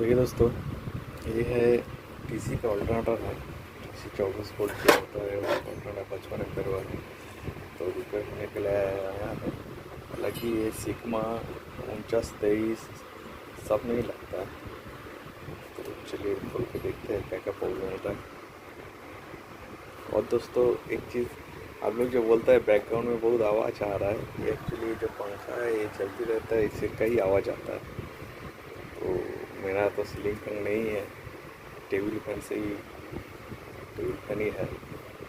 देखिए दोस्तों, ये है टीसी का अल्टरनेटर है। टीसी 24 वोल्ट का होता है, वो अल्टरनेटर 55 एम्पेयर वाला। तो रिपेयर होने के लिए आया है। हालांकि ये सिग्मा 4923 सब नहीं लगता है। तो चलिए खोल के देखते हैं क्या क्या प्रॉब्लम होता है। और दोस्तों एक चीज़, आप लोग जो बोलता है बैकग्राउंड में बहुत आवाज़ आ रहा है, ये एक्चुअली जो पंखा है ये चलती रहता है, इससे कई आवाज़ आता है। तो मेरा तो सीलिंग फैन नहीं है, टेबल फैन से ही, टेबल फैन ही है।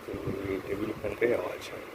तो ये टेबल फैन का ही आवाज़ है।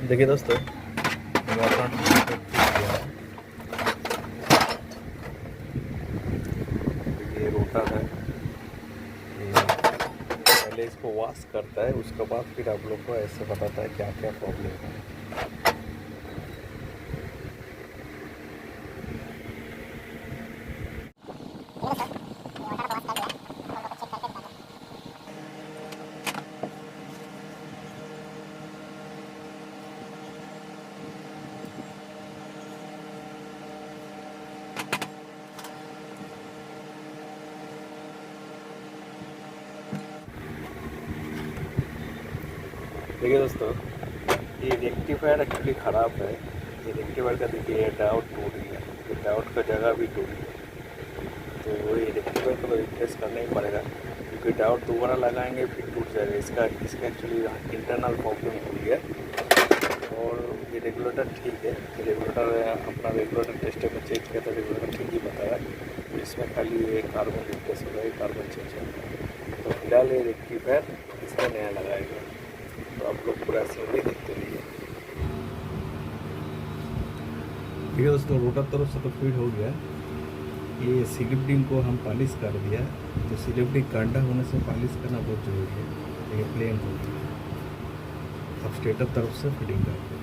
देखिए दोस्तों, ये रोटर है, ये पहले इसको वॉश करता है, उसके बाद फिर आप लोग को ऐसे बताता है क्या क्या प्रॉब्लम है। देखिए दोस्तों, ये रेक्टिफायर एक्चुअली ख़राब है। ये रेक्टिफायर का देखिए डाउट टूट गया, ये डाउट का जगह भी टूट गया। तो ये रेक्टिफायर को तो रिप्लेस करना ही पड़ेगा, क्योंकि डाउट दोबारा लगाएंगे फिर टूट जाएगा। इसका एक्चुअली इंटरनल प्रॉब्लम हो गया। और ये रेगुलेटर ठीक है, ये रेगुलेटर अपना रेगुलेटर टेस्टर में चेक किया था, रेगुलेटर ठीक ही बताया। इसमें खाली ये कार्बन रिप्लेस हो गया, कार्बन चेंज है। तो फिलहाल ये रेक्टिफायर इसमें नया लगाएगा। तो आप लोग पूरा सीधे देखते रहिए। ठीक है दोस्तों, रोटर तरफ से तो फिट हो गया। ये स्लिप रिंग को हम पॉलिश कर दिया, तो स्लिप रिंग कांटा होने से पॉलिश करना बहुत ज़रूरी है। ये प्लेन हो गया, अब स्टेटर तरफ से फिटिंग करते हैं।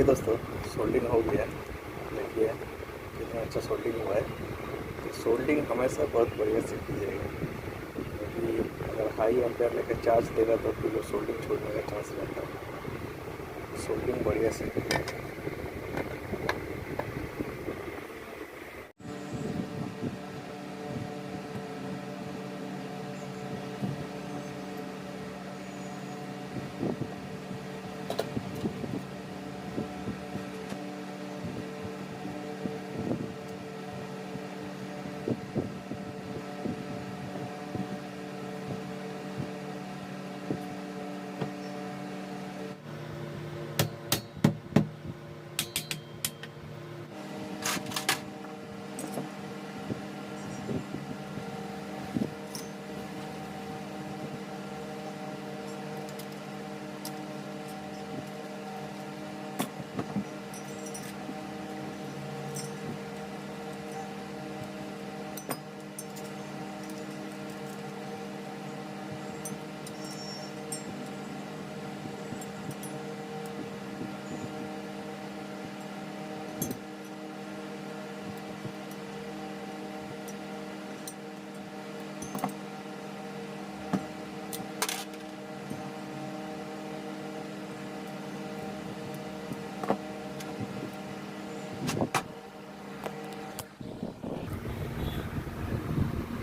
दोस्तों, सोल्डिंग हो गया। देखिए कितना अच्छा सोल्डिंग हुआ है। तो सोल्डिंग हमेशा बहुत बढ़िया से कीजिएगा, क्योंकि अगर हाई एम्पेयर लेकर चार्ज देगा तो फिर वो सोल्डिंग छोड़ने का चांस रहता है। सोल्डिंग बढ़िया से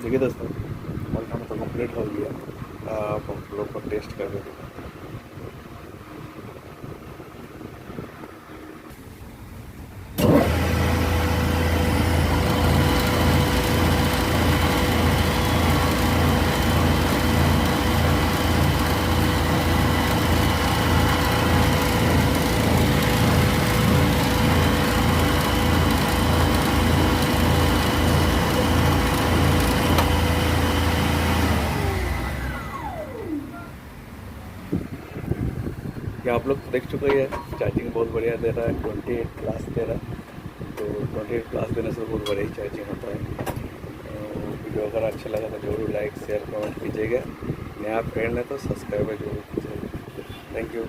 देखिए दोस्तों, और खाना तो कंप्लीट हो गया। आप लोग को टेस्ट कर देते हैं। ये आप लोग देख चुके हैं, चार्जिंग बहुत बढ़िया दे रहा है, 28 प्लस दे रहा है। तो 28 प्लस देने से बहुत बढ़िया चार्जिंग होता है। वीडियो अगर अच्छा लगा तो जरूर लाइक शेयर कमेंट कीजिएगा। नया फ्रेंड है तो सब्सक्राइब जरूर कीजिएगा। Thank you.